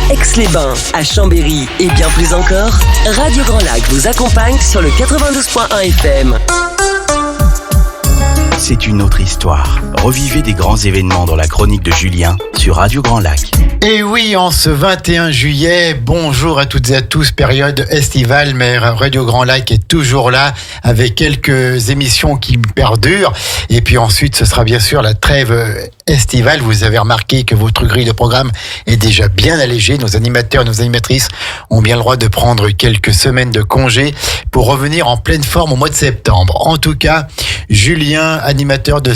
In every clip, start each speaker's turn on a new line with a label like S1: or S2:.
S1: Aix-les-Bains, à Chambéry et bien plus encore, Radio Grand Lac vous accompagne sur le 92.1 FM.
S2: C'est une autre histoire. Revivez des grands événements dans la chronique de Julien sur Radio Grand Lac.
S3: Et oui, en ce 21 juillet, bonjour à toutes et à tous, période estivale, mais Radio Grand Lac est toujours là avec quelques émissions qui perdurent. Et puis ensuite, ce sera bien sûr la trêve estivale. Vous avez remarqué que votre grille de programme est déjà bien allégée. Nos animateurs et nos animatrices ont bien le droit de prendre quelques semaines de congé pour revenir en pleine forme au mois de septembre. En tout cas, Julien, animateur de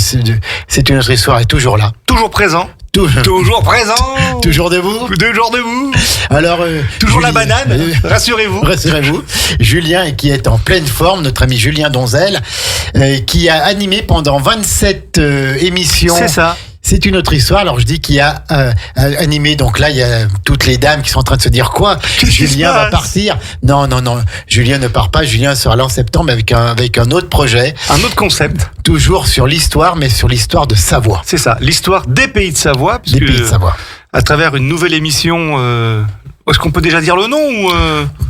S3: C'est une autre histoire, est toujours là.
S4: Toujours présent. Toujours présent.
S3: Toujours debout.
S4: Toujours debout.
S3: Alors,
S4: toujours Julien, la banane. Rassurez-vous.
S3: Rassurez-vous. Julien, qui est en pleine forme, notre ami Julien Donzel, qui a animé pendant 27 émissions.
S4: C'est ça.
S3: C'est une autre histoire. Alors je dis qu'il a animé. Donc là, il y a toutes les dames qui sont en train de se dire quoi ? Julien va partir ? Non. Julien ne part pas. Julien sera là en septembre avec un autre projet.
S4: Un autre concept.
S3: Toujours sur l'histoire, mais sur l'histoire de Savoie.
S4: C'est ça. L'histoire des pays de Savoie.
S3: Des pays de Savoie.
S4: À travers une nouvelle émission. Est-ce qu'on peut déjà dire le nom ou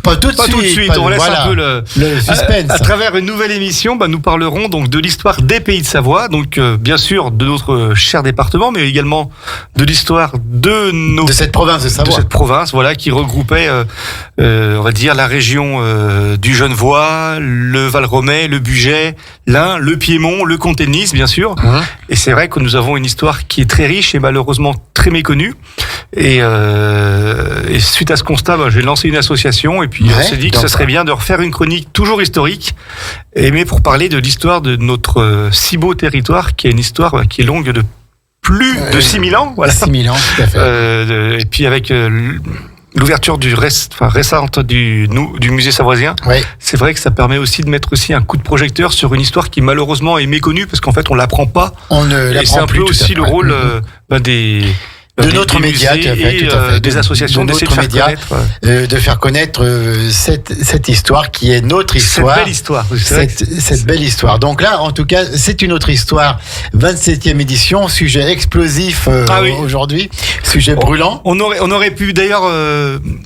S3: Pas tout de suite.
S4: On laisse un peu le
S3: suspense.
S4: À travers une nouvelle émission, nous parlerons donc de l'histoire des pays de Savoie, donc bien sûr de notre cher département, mais également de l'histoire de
S3: cette province de Savoie.
S4: De cette province, voilà, qui regroupait, on va dire, la région du Genevois, le Val-Romais, le Bugey, l'Ain, le Piémont, le Comté de Nice, bien sûr. Et c'est vrai que nous avons une histoire qui est très riche et malheureusement très méconnue. Et suite à ce constat, j'ai lancé une association et puis on s'est dit que ce serait bien de refaire une chronique toujours historique, mais pour parler de l'histoire de notre si beau territoire, qui est une histoire qui est longue de plus de 6000 ans. Voilà.
S3: 6000 ans, tout à fait.
S4: Et puis avec l'ouverture récente du musée savoisien, c'est vrai que ça permet aussi de mettre aussi un coup de projecteur sur une histoire qui malheureusement est méconnue parce qu'en fait on l'apprend pas.
S3: On ne l'apprend plus.
S4: Et c'est un peu aussi le rôle
S3: de notre média,
S4: tout à fait. Des associations,
S3: de notre média, de faire connaître cette histoire qui est notre histoire.
S4: Cette belle histoire.
S3: Cette belle histoire. Donc là, en tout cas, c'est une autre histoire. 27e édition, sujet explosif aujourd'hui, sujet brûlant.
S4: On aurait pu d'ailleurs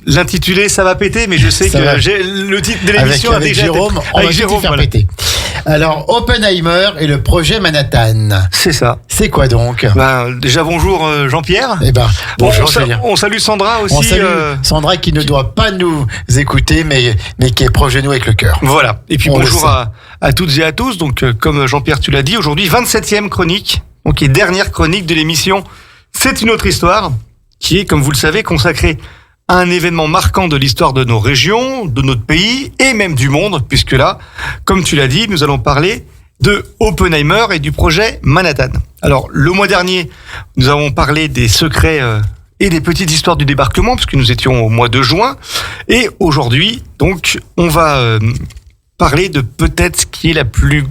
S4: l'intituler "Ça va péter", mais je sais le titre de l'émission a déjà
S3: Jérôme, on va Jérôme faire péter. Alors, Oppenheimer et le projet Manhattan.
S4: C'est ça.
S3: C'est quoi donc ?
S4: Déjà bonjour Jean-Pierre.
S3: Bonjour.
S4: On salue Sandra aussi.
S3: On salue Sandra qui ne doit pas nous écouter, mais qui est proche de nous avec le cœur.
S4: Voilà. Et puis bonjour à toutes et à tous. Donc, comme Jean-Pierre, tu l'as dit, aujourd'hui, 27e chronique, donc et dernière chronique de l'émission. C'est une autre histoire qui est, comme vous le savez, consacrée à un événement marquant de l'histoire de nos régions, de notre pays et même du monde, puisque là, comme tu l'as dit, nous allons parler de Oppenheimer et du projet Manhattan. Alors, le mois dernier, nous avons parlé des secrets et des petites histoires du débarquement, puisque nous étions au mois de juin. Et aujourd'hui, donc, on va parler de peut-être ce qui est la plus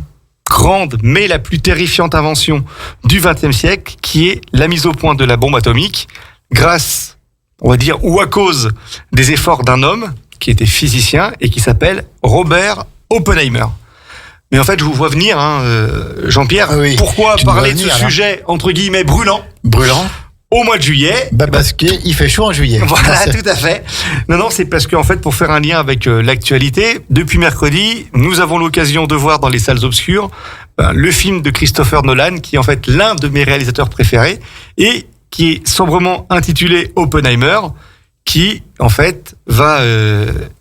S4: grande, mais la plus terrifiante invention du XXe siècle, qui est la mise au point de la bombe atomique, grâce, on va dire, ou à cause des efforts d'un homme qui était physicien et qui s'appelle Robert Oppenheimer. Mais en fait, je vous vois venir, Jean-Pierre. Pourquoi parler de ce sujet, entre guillemets, brûlant au mois de juillet?
S3: Parce qu'il fait chaud en juillet.
S4: Voilà, tout à fait. Non, c'est parce qu'en fait, pour faire un lien avec l'actualité, depuis mercredi, nous avons l'occasion de voir dans les salles obscures le film de Christopher Nolan, qui est en fait l'un de mes réalisateurs préférés, et qui est sobrement intitulé Oppenheimer, qui, en fait, va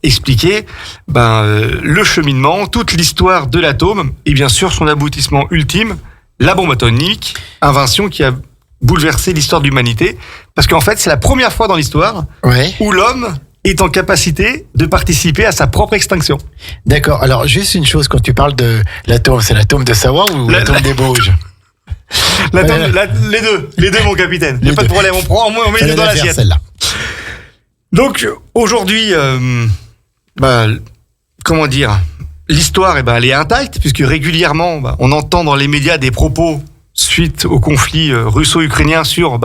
S4: expliquer le cheminement, toute l'histoire de l'atome, et bien sûr son aboutissement ultime, la bombe atomique, invention qui a bouleversé l'histoire de l'humanité, parce qu'en fait, c'est la première fois dans l'histoire où l'homme est en capacité de participer à sa propre extinction.
S3: D'accord. Alors, juste une chose, quand tu parles de l'atome, c'est l'atome de Savoie ou l'atome des Bauges?
S4: Les deux, mon capitaine. Il n'y a pas de problème, on met les deux dans l'assiette.
S3: Celle-là.
S4: Donc, aujourd'hui, comment dire, l'histoire, elle est intacte, puisque régulièrement, on entend dans les médias des propos suite au conflit russo-ukrainien sur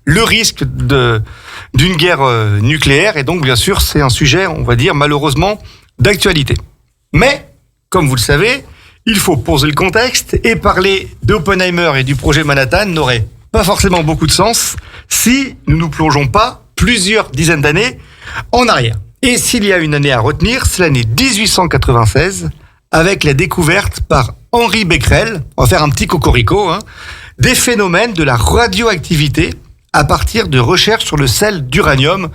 S4: le risque d'une guerre nucléaire. Et donc, bien sûr, c'est un sujet, on va dire, malheureusement, d'actualité. Mais, comme vous le savez, il faut poser le contexte, et parler d'Oppenheimer et du projet Manhattan n'aurait pas forcément beaucoup de sens si nous ne nous plongeons pas plusieurs dizaines d'années en arrière. Et s'il y a une année à retenir, c'est l'année 1896, avec la découverte par Henri Becquerel, on va faire un petit cocorico, des phénomènes de la radioactivité à partir de recherches sur le sel d'uranium.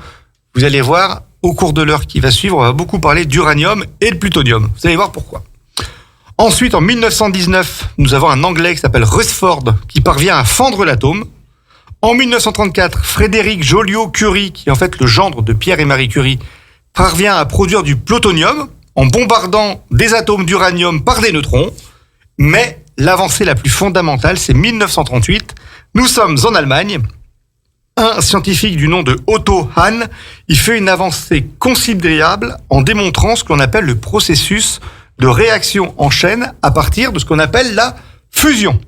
S4: Vous allez voir, au cours de l'heure qui va suivre, on va beaucoup parler d'uranium et de plutonium. Vous allez voir pourquoi. Ensuite, en 1919, nous avons un Anglais qui s'appelle Rutherford qui parvient à fendre l'atome. En 1934, Frédéric Joliot-Curie, qui est en fait le gendre de Pierre et Marie Curie, parvient à produire du plutonium en bombardant des atomes d'uranium par des neutrons. Mais l'avancée la plus fondamentale, c'est 1938. Nous sommes en Allemagne. Un scientifique du nom de Otto Hahn, il fait une avancée considérable en démontrant ce qu'on appelle le processus de réaction en chaîne à partir de ce qu'on appelle la fusion.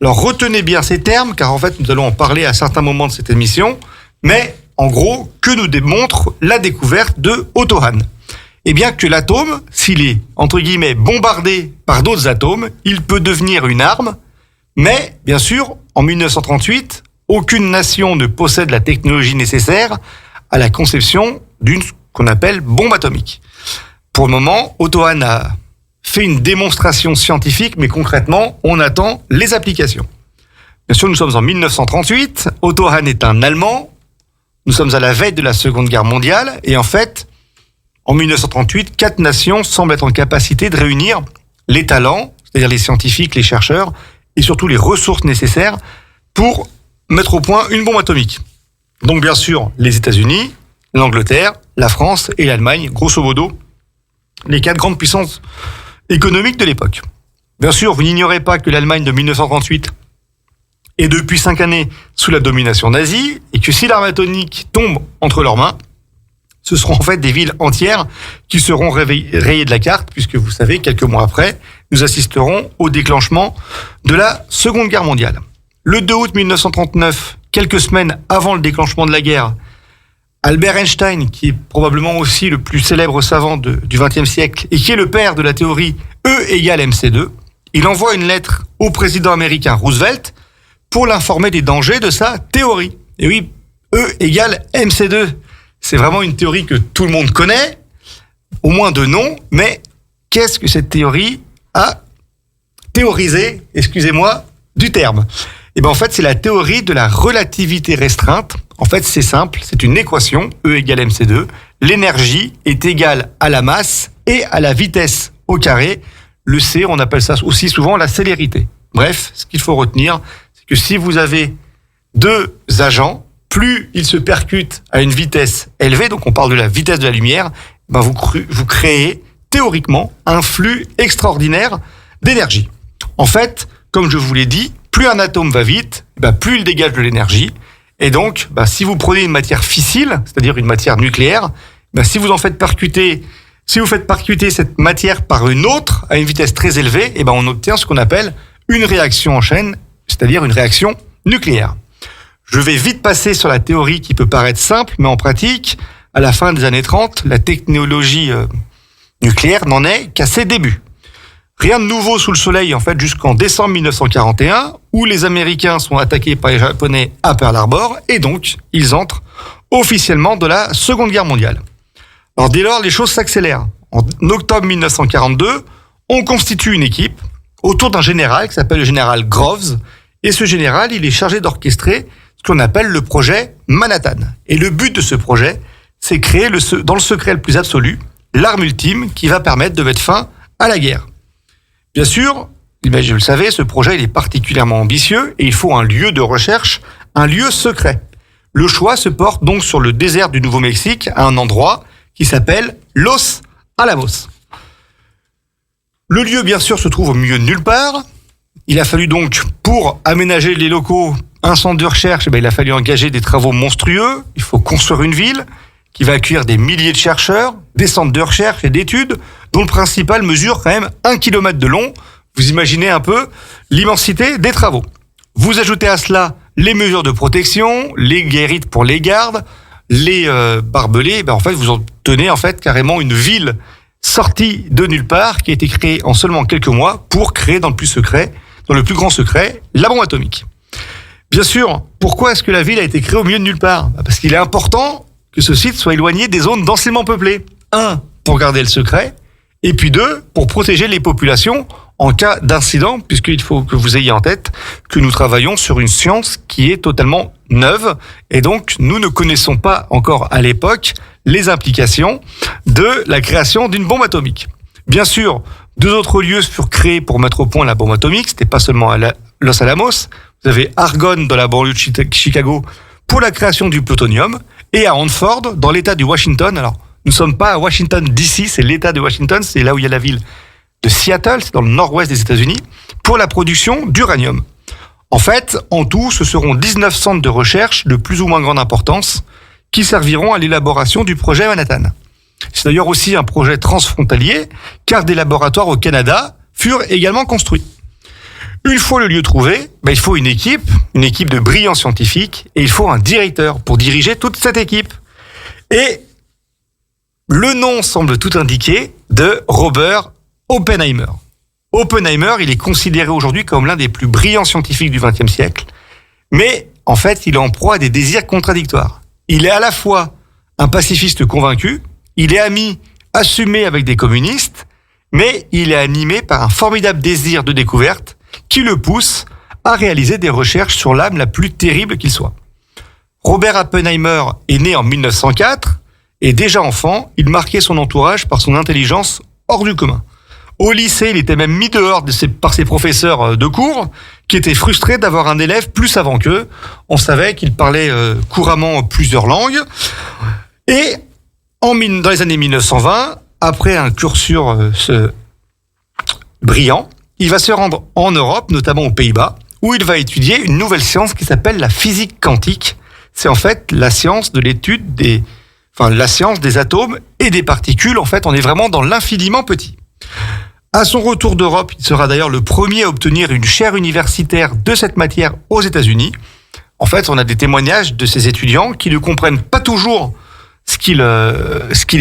S4: Alors retenez bien ces termes, car en fait nous allons en parler à certains moments de cette émission, mais en gros, que nous démontre la découverte de Otto Hahn ? Eh bien que l'atome, s'il est, entre guillemets, bombardé par d'autres atomes, il peut devenir une arme, mais bien sûr, en 1938, aucune nation ne possède la technologie nécessaire à la conception d'une qu'on appelle bombe atomique. Pour le moment, Otto Hahn a fait une démonstration scientifique, mais concrètement, on attend les applications. Bien sûr, nous sommes en 1938. Otto Hahn est un Allemand. Nous sommes à la veille de la Seconde Guerre mondiale. Et en fait, en 1938, 4 nations semblent être en capacité de réunir les talents, c'est-à-dire les scientifiques, les chercheurs, et surtout les ressources nécessaires pour mettre au point une bombe atomique. Donc bien sûr, les États-Unis, l'Angleterre, la France et l'Allemagne, grosso modo, les 4 grandes puissances économiques de l'époque. Bien sûr, vous n'ignorez pas que l'Allemagne de 1938 est depuis 5 années sous la domination nazie, et que si l'arme atomique tombe entre leurs mains, ce seront en fait des villes entières qui seront rayées de la carte, puisque vous savez, quelques mois après, nous assisterons au déclenchement de la Seconde Guerre mondiale. Le 2 août 1939, quelques semaines avant le déclenchement de la guerre, Albert Einstein, qui est probablement aussi le plus célèbre savant du XXe siècle et qui est le père de la théorie E égale MC2, il envoie une lettre au président américain Roosevelt pour l'informer des dangers de sa théorie. Et oui, E égale MC2, c'est vraiment une théorie que tout le monde connaît, au moins de nom, mais qu'est-ce que cette théorie a théorisé, excusez-moi, du terme ? Eh bien, en fait, c'est la théorie de la relativité restreinte. En fait, c'est simple, c'est une équation, E égale MC2. L'énergie est égale à la masse et à la vitesse au carré. Le C, on appelle ça aussi souvent la célérité. Bref, ce qu'il faut retenir, c'est que si vous avez 2 agents, plus ils se percutent à une vitesse élevée, donc on parle de la vitesse de la lumière, ben vous créez théoriquement un flux extraordinaire d'énergie. En fait, comme je vous l'ai dit, plus un atome va vite, plus il dégage de l'énergie. Et donc, si vous prenez une matière fissile, c'est-à-dire une matière nucléaire, si vous faites percuter cette matière par une autre à une vitesse très élevée, on obtient ce qu'on appelle une réaction en chaîne, c'est-à-dire une réaction nucléaire. Je vais vite passer sur la théorie qui peut paraître simple, mais en pratique, à la fin des années 30, la technologie nucléaire n'en est qu'à ses débuts. Rien de nouveau sous le soleil, en fait, jusqu'en décembre 1941, où les Américains sont attaqués par les Japonais à Pearl Harbor, et donc, ils entrent officiellement dans la Seconde Guerre mondiale. Alors, dès lors, les choses s'accélèrent. En octobre 1942, on constitue une équipe autour d'un général qui s'appelle le général Groves, et ce général, il est chargé d'orchestrer ce qu'on appelle le projet Manhattan. Et le but de ce projet, c'est créer, dans le secret le plus absolu, l'arme ultime qui va permettre de mettre fin à la guerre. Bien sûr, je le savais, ce projet il est particulièrement ambitieux et il faut un lieu de recherche, un lieu secret. Le choix se porte donc sur le désert du Nouveau-Mexique, à un endroit qui s'appelle Los Alamos. Le lieu, bien sûr, se trouve au milieu de nulle part. Il a fallu donc, pour aménager les locaux, un centre de recherche, il a fallu engager des travaux monstrueux. Il faut construire une ville qui va accueillir des milliers de chercheurs, des centres de recherche et d'études, dont le principal mesure quand même 1 km de long. Vous imaginez un peu l'immensité des travaux. Vous ajoutez à cela les mesures de protection, les guérites pour les gardes, les barbelés. En fait, vous obtenez en fait carrément une ville sortie de nulle part qui a été créée en seulement quelques mois pour créer dans le plus grand secret, la bombe atomique. Bien sûr, pourquoi est-ce que la ville a été créée au milieu de nulle part ? Parce qu'il est important que ce site soit éloigné des zones densément peuplées. 1, pour garder le secret, et puis 2, pour protéger les populations en cas d'incident, puisqu'il faut que vous ayez en tête que nous travaillons sur une science qui est totalement neuve, et donc nous ne connaissons pas encore à l'époque les implications de la création d'une bombe atomique. Bien sûr, 2 autres lieux furent créés pour mettre au point la bombe atomique, c'était pas seulement à Los Alamos, vous avez Argonne dans la banlieue de Chicago pour la création du plutonium, et à Hanford dans l'état du Washington. Alors, nous ne sommes pas à Washington DC, c'est l'état de Washington, c'est là où il y a la ville de Seattle, c'est dans le nord-ouest des États-Unis, pour la production d'uranium. En fait, en tout, ce seront 19 centres de recherche de plus ou moins grande importance qui serviront à l'élaboration du projet Manhattan. C'est d'ailleurs aussi un projet transfrontalier, car des laboratoires au Canada furent également construits. Une fois le lieu trouvé, il faut une équipe de brillants scientifiques, et il faut un directeur pour diriger toute cette équipe. Et le nom semble tout indiquer de Robert Oppenheimer. Oppenheimer, il est considéré aujourd'hui comme l'un des plus brillants scientifiques du XXe siècle, mais en fait, il est en proie à des désirs contradictoires. Il est à la fois un pacifiste convaincu, il est ami assumé avec des communistes, mais il est animé par un formidable désir de découverte qui le pousse à réaliser des recherches sur l'âme la plus terrible qu'il soit. Robert Oppenheimer est né en 1904 et déjà enfant, il marquait son entourage par son intelligence hors du commun. Au lycée, il était même mis dehors par ses professeurs de cours qui étaient frustrés d'avoir un élève plus savant qu'eux. On savait qu'il parlait couramment plusieurs langues. Et dans les années 1920, après un cursus brillant, il va se rendre en Europe, notamment aux Pays-Bas, où il va étudier une nouvelle science qui s'appelle la physique quantique. C'est en fait la science de l'étude la science des atomes et des particules. En fait, on est vraiment dans l'infiniment petit. À son retour d'Europe, il sera d'ailleurs le premier à obtenir une chaire universitaire de cette matière aux États-Unis. En fait, on a des témoignages de ces étudiants qui ne comprennent pas toujours ce qu'il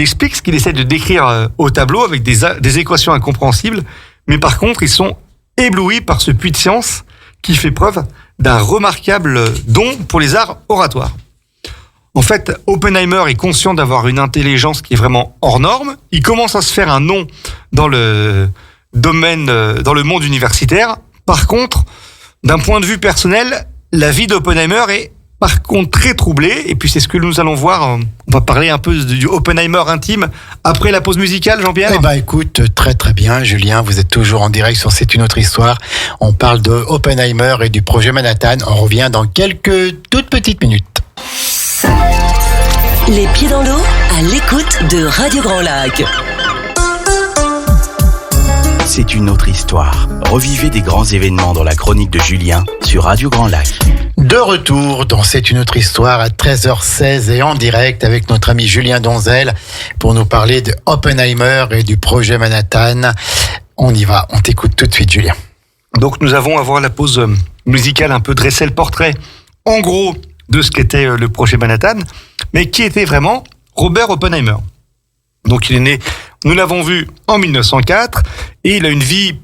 S4: explique, ce qu'il essaie de décrire au tableau avec des équations incompréhensibles. Mais par contre, ils sont éblouis par ce puits de science qui fait preuve d'un remarquable don pour les arts oratoires. En fait, Oppenheimer est conscient d'avoir une intelligence qui est vraiment hors norme. Il commence à se faire un nom dans le domaine, dans le monde universitaire. Par contre, d'un point de vue personnel, la vie d'Oppenheimer est par contre très troublée. Et puis c'est ce que nous allons voir. On va parler un peu du Oppenheimer intime après la pause musicale, Jean-Pierre.
S3: Écoute, très très bien, Julien. Vous êtes toujours en direct sur C'est une autre histoire. On parle de Oppenheimer et du projet Manhattan. On revient dans quelques toutes petites minutes.
S1: Les pieds dans l'eau, à l'écoute de Radio Grand Lac.
S2: C'est une autre histoire. Revivez des grands événements dans la chronique de Julien sur Radio Grand Lac.
S3: De retour dans C'est une autre histoire à 13h16 et en direct avec notre ami Julien Donzel pour nous parler de Oppenheimer et du projet Manhattan. On y va, on t'écoute tout de suite, Julien.
S4: Donc nous avons, avant la pause musicale, un peu dressé le portrait, en gros, de ce qu'était le projet Manhattan, mais qui était vraiment Robert Oppenheimer. Donc il est né, nous l'avons vu, en 1904, et il a une vie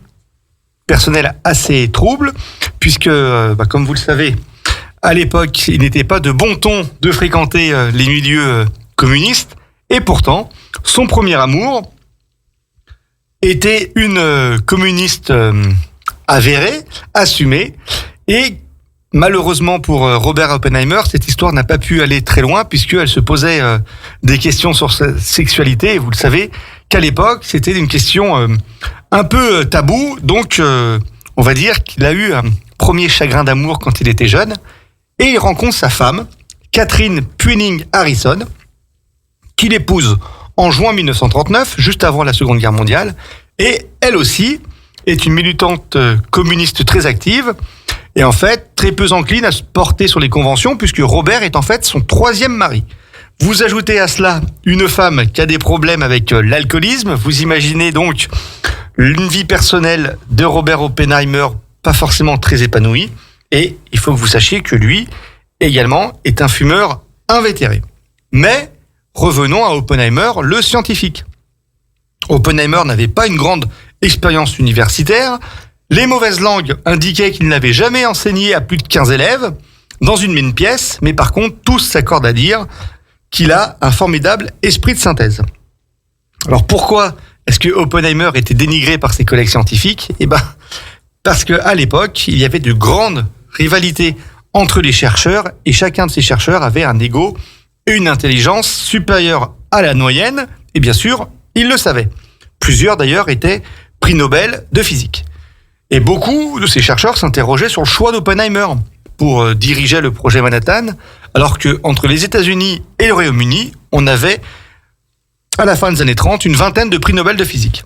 S4: personnelle assez trouble, puisque, comme vous le savez, à l'époque, il n'était pas de bon ton de fréquenter les milieux communistes, et pourtant, son premier amour était une communiste avérée, assumée, et malheureusement pour Robert Oppenheimer, cette histoire n'a pas pu aller très loin puisqu'elle se posait des questions sur sa sexualité. Et vous le savez qu'à l'époque, c'était une question un peu taboue. Donc, on va dire qu'il a eu un premier chagrin d'amour quand il était jeune. Et il rencontre sa femme, Catherine Puening Harrison, qu'il épouse en juin 1939, juste avant la Seconde Guerre mondiale. Et elle aussi est une militante communiste très active. Et en fait, très peu encline à se porter sur les conventions, puisque Robert est en fait son 3e mari. Vous ajoutez à cela une femme qui a des problèmes avec l'alcoolisme. Vous imaginez donc une vie personnelle de Robert Oppenheimer pas forcément très épanouie. Et il faut que vous sachiez que lui, également, est un fumeur invétéré. Mais revenons à Oppenheimer, le scientifique. Oppenheimer n'avait pas une grande expérience universitaire. Les mauvaises langues indiquaient qu'il n'avait jamais enseigné à plus de 15 élèves dans une même pièce, mais par contre, tous s'accordent à dire qu'il a un formidable esprit de synthèse. Alors pourquoi est-ce que Oppenheimer était dénigré par ses collègues scientifiques ? Parce qu'à l'époque, il y avait de grandes rivalités entre les chercheurs et chacun de ces chercheurs avait un ego et une intelligence supérieure à la moyenne et bien sûr, il le savait. Plusieurs d'ailleurs étaient prix Nobel de physique. Et beaucoup de ces chercheurs s'interrogeaient sur le choix d'Oppenheimer pour diriger le projet Manhattan, alors qu'entre les États-Unis et le Royaume-Uni, on avait, à la fin des années 30, une vingtaine de prix Nobel de physique.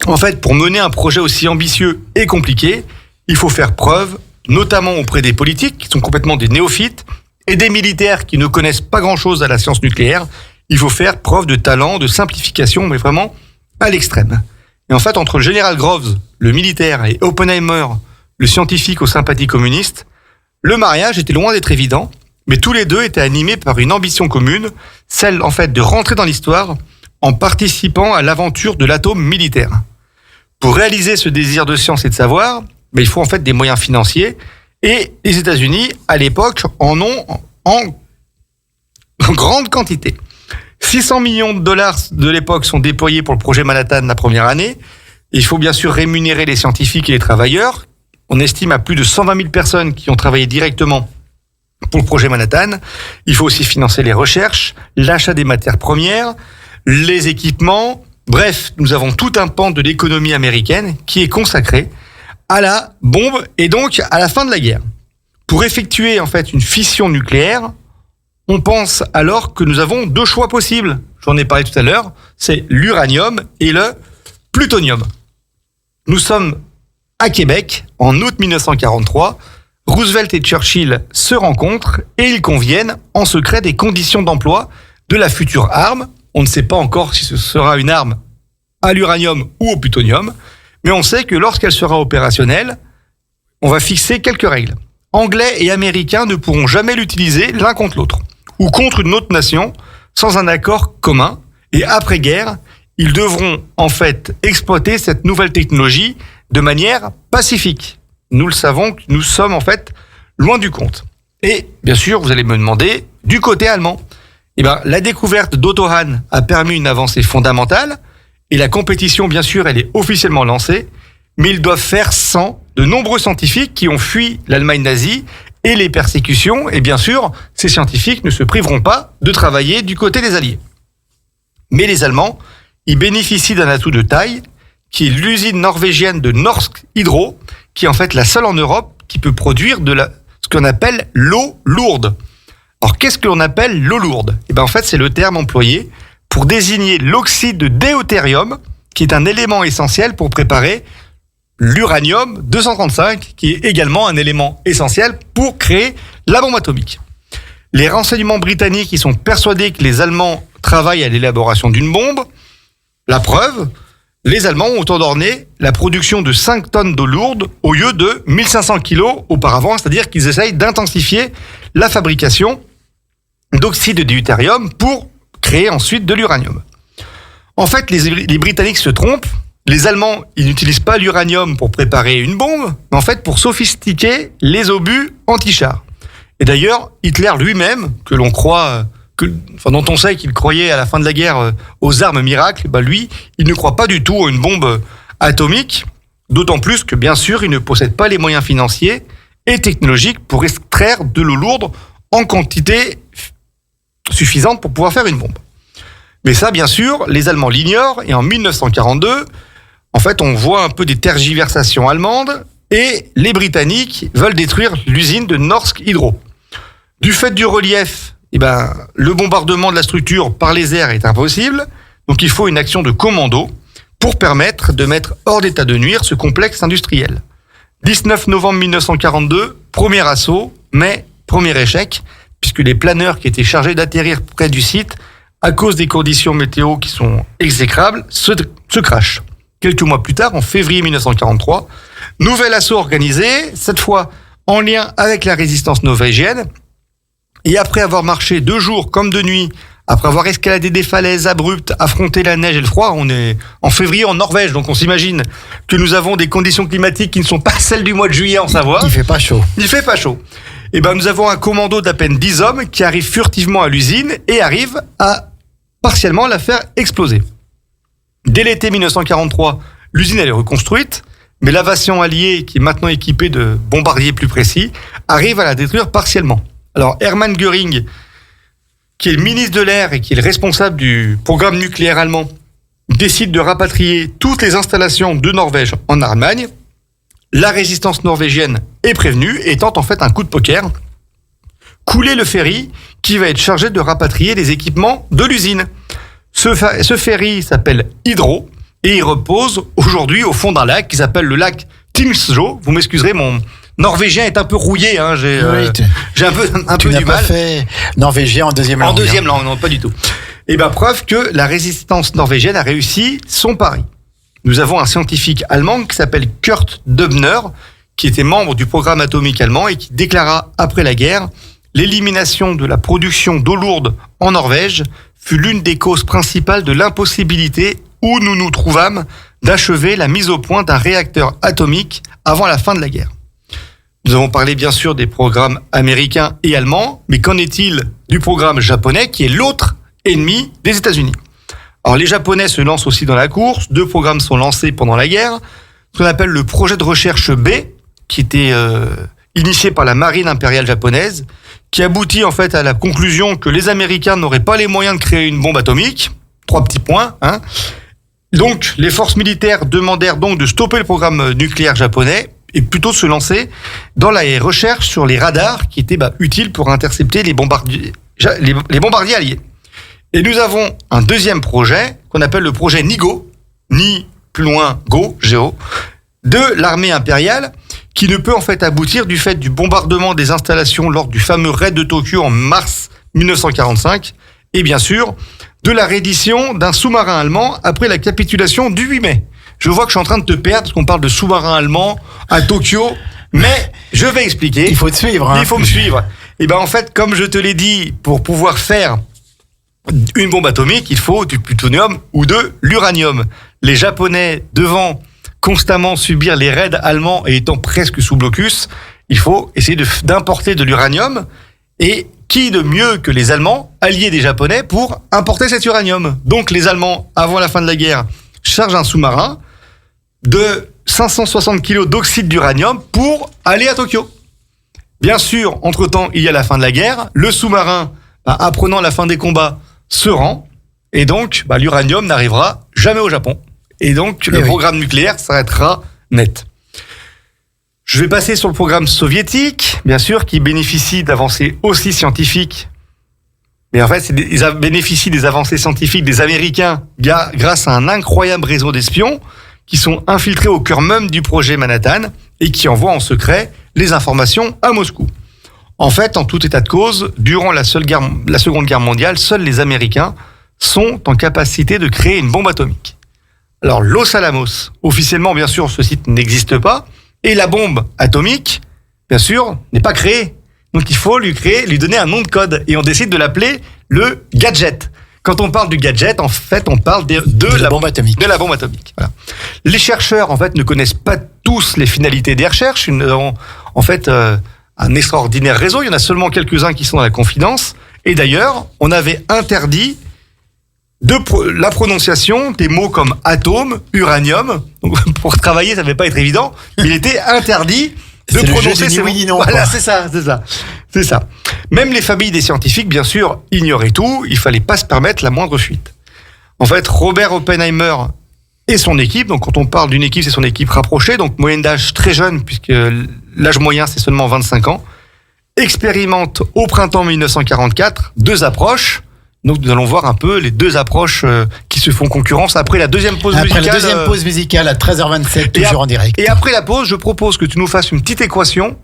S4: En fait, pour mener un projet aussi ambitieux et compliqué, il faut faire preuve, notamment auprès des politiques, qui sont complètement des néophytes, et des militaires qui ne connaissent pas grand-chose à la science nucléaire. Il faut faire preuve de talent, de simplification, mais vraiment à l'extrême. Et en fait, entre le général Groves, le militaire, et Oppenheimer, le scientifique aux sympathies communistes, le mariage était loin d'être évident, mais tous les deux étaient animés par une ambition commune, celle en fait de rentrer dans l'histoire en participant à l'aventure de l'atome militaire. Pour réaliser ce désir de science et de savoir, il faut en fait des moyens financiers, et les États-Unis, à l'époque, en ont en grande quantité. 600 millions de dollars de l'époque sont déployés pour le projet Manhattan la première année. Il faut bien sûr rémunérer les scientifiques et les travailleurs. On estime à plus de 120 000 personnes qui ont travaillé directement pour le projet Manhattan. Il faut aussi financer les recherches, l'achat des matières premières, les équipements. Bref, nous avons tout un pan de l'économie américaine qui est consacré à la bombe et donc à la fin de la guerre. Pour effectuer en fait une fission nucléaire, on pense alors que nous avons deux choix possibles. J'en ai parlé tout à l'heure, c'est l'uranium et le plutonium. Nous sommes à Québec, en août 1943. Roosevelt et Churchill se rencontrent et ils conviennent en secret des conditions d'emploi de la future arme. On ne sait pas encore si ce sera une arme à l'uranium ou au plutonium, mais on sait que lorsqu'elle sera opérationnelle, on va fixer quelques règles. Anglais et Américains ne pourront jamais l'utiliser l'un contre l'autre, ou contre une autre nation, sans un accord commun. Et après-guerre, ils devront en fait exploiter cette nouvelle technologie de manière pacifique. Nous le savons, nous sommes en fait loin du compte. Et bien sûr, vous allez me demander, du côté allemand, la découverte d'Otto Hahn a permis une avancée fondamentale, et la compétition, bien sûr, elle est officiellement lancée, mais ils doivent faire sans de nombreux scientifiques qui ont fui l'Allemagne nazie et les persécutions, et bien sûr, ces scientifiques ne se priveront pas de travailler du côté des Alliés. Mais les Allemands, ils bénéficient d'un atout de taille, qui est l'usine norvégienne de Norsk Hydro, qui est en fait la seule en Europe qui peut produire ce qu'on appelle l'eau lourde. Alors, qu'est-ce que l'on appelle l'eau lourde ? En fait, c'est le terme employé pour désigner l'oxyde de deutérium, qui est un élément essentiel pour préparer l'uranium 235, qui est également un élément essentiel pour créer la bombe atomique. Les renseignements britanniques, ils sont persuadés que les Allemands travaillent à l'élaboration d'une bombe. La preuve, les Allemands ont ordonné la production de 5 tonnes d'eau lourde au lieu de 1500 kilos auparavant, c'est-à-dire qu'ils essayent d'intensifier la fabrication d'oxyde de deutérium pour créer ensuite de l'uranium. En fait, les Britanniques se trompent. Les Allemands, ils n'utilisent pas l'uranium pour préparer une bombe, mais en fait pour sophistiquer les obus anti-chars. Et d'ailleurs, Hitler lui-même, dont on sait qu'il croyait à la fin de la guerre aux armes miracles, lui, il ne croit pas du tout à une bombe atomique, d'autant plus que bien sûr, il ne possède pas les moyens financiers et technologiques pour extraire de l'eau lourde en quantité suffisante pour pouvoir faire une bombe. Mais ça, bien sûr, les Allemands l'ignorent, et en 1942, en fait, on voit un peu des tergiversations allemandes, et les Britanniques veulent détruire l'usine de Norsk Hydro. Du fait du relief, le bombardement de la structure par les airs est impossible, donc il faut une action de commando pour permettre de mettre hors d'état de nuire ce complexe industriel. 19 novembre 1942, premier assaut, mais premier échec, puisque les planeurs qui étaient chargés d'atterrir près du site, à cause des conditions météo qui sont exécrables, se crashent. Quelques mois plus tard, en février 1943, nouvel assaut organisé, cette fois en lien avec la résistance norvégienne. Et après avoir marché 2 jours comme de nuit Après avoir escaladé des falaises abruptes, affronté la neige et le froid, on est en février en Norvège, donc on s'imagine que nous avons des conditions climatiques qui ne sont pas celles du mois de juillet en Savoie.
S3: Il fait pas chaud.
S4: Il fait pas chaud. Et ben, nous avons un commando d'à peine 10 hommes qui arrive furtivement à l'usine et arrive à partiellement la faire exploser. Dès l'été 1943, l'usine elle est reconstruite, mais l'invasion alliée, qui est maintenant équipée de bombardiers plus précis, arrive à la détruire partiellement. Alors Hermann Göring, qui est le ministre de l'air et qui est le responsable du programme nucléaire allemand, décide de rapatrier toutes les installations de Norvège en Allemagne. La résistance norvégienne est prévenue et tente en fait un coup de poker, couler le ferry qui va être chargé de rapatrier les équipements de l'usine. Ce ferry s'appelle Hydro et il repose aujourd'hui au fond d'un lac qui s'appelle le lac Tingsjø. Vous m'excuserez, mon norvégien est un peu rouillé, hein, j'ai un peu du mal.
S3: Tu n'as pas fait norvégien en deuxième langue.
S4: En deuxième langue, non, pas du tout. Et ben preuve que la résistance norvégienne a réussi son pari. Nous avons un scientifique allemand qui s'appelle Kurt Döbner, qui était membre du programme atomique allemand et qui déclara après la guerre: l'élimination de la production d'eau lourde en Norvège fut l'une des causes principales de l'impossibilité où nous nous trouvâmes d'achever la mise au point d'un réacteur atomique avant la fin de la guerre. Nous avons parlé bien sûr des programmes américains et allemands, mais qu'en est-il du programme japonais qui est l'autre ennemi des États-Unis? Alors les Japonais se lancent aussi dans la course, 2 programmes sont lancés pendant la guerre, ce qu'on appelle le projet de recherche B, qui était initié par la marine impériale japonaise, qui aboutit en fait à la conclusion que les Américains n'auraient pas les moyens de créer une bombe atomique. 3 petits points, hein. Donc, les forces militaires demandèrent donc de stopper le programme nucléaire japonais et plutôt de se lancer dans la recherche sur les radars qui étaient utiles pour intercepter les bombardiers alliés. Et nous avons un deuxième projet qu'on appelle le projet NIGO, ni plus loin Go, Géo, de l'armée impériale, qui ne peut en fait aboutir du fait du bombardement des installations lors du fameux raid de Tokyo en mars 1945, et bien sûr de la reddition d'un sous-marin allemand après la capitulation du 8 mai. Je vois que je suis en train de te perdre parce qu'on parle de sous-marin allemand à Tokyo, mais je vais expliquer.
S3: Il faut te suivre.
S4: Il faut me suivre. Et ben en fait, comme je te l'ai dit, pour pouvoir faire une bombe atomique, il faut du plutonium ou de l'uranium. Les Japonais, devant constamment subir les raids allemands et étant presque sous blocus, il faut essayer d'importer de l'uranium. Et qui de mieux que les Allemands, alliés des Japonais, pour importer cet uranium? Donc les Allemands, avant la fin de la guerre, chargent un sous-marin de 560 kilos d'oxyde d'uranium pour aller à Tokyo. Bien sûr, entre-temps, il y a la fin de la guerre. Le sous-marin, apprenant la fin des combats, se rend. Et donc, l'uranium n'arrivera jamais au Japon. Et donc, le programme nucléaire s'arrêtera net. Je vais passer sur le programme soviétique, bien sûr, qui bénéficie d'avancées aussi scientifiques. Mais en fait, ils bénéficient des avancées scientifiques des Américains grâce à un incroyable réseau d'espions qui sont infiltrés au cœur même du projet Manhattan et qui envoient en secret les informations à Moscou. En fait, en tout état de cause, durant la Seconde Guerre mondiale, seuls les Américains sont en capacité de créer une bombe atomique. Alors, Los Alamos, officiellement, bien sûr, ce site n'existe pas. Et la bombe atomique, bien sûr, n'est pas créée. Donc il faut lui donner un nom de code. Et on décide de l'appeler le gadget. Quand on parle du gadget, en fait, on parle de la bombe atomique. De la bombe atomique. Voilà. Les chercheurs, en fait, ne connaissent pas tous les finalités des recherches. Nous avons, en fait, un extraordinaire réseau. Il y en a seulement quelques-uns qui sont dans la confidence. Et d'ailleurs, on avait interdit la prononciation des mots comme atome, uranium. Donc, pour travailler, ça ne devait pas être évident. Il était interdit de prononcer ces mots. Oui, non, voilà, c'est ça. Même les familles des scientifiques, bien sûr, ignoraient tout. Il fallait pas se permettre la moindre fuite. En fait, Robert Oppenheimer et son équipe, donc quand on parle d'une équipe, c'est son équipe rapprochée, donc moyenne d'âge très jeune, puisque l'âge moyen, c'est seulement 25 ans, expérimentent au printemps 1944 2 approches. Donc nous allons voir un peu les 2 approches qui se font concurrence après la deuxième pause musicale.
S3: Après la deuxième pause musicale à 13h27, toujours en direct.
S4: Et après la pause, je propose que tu nous fasses une petite équation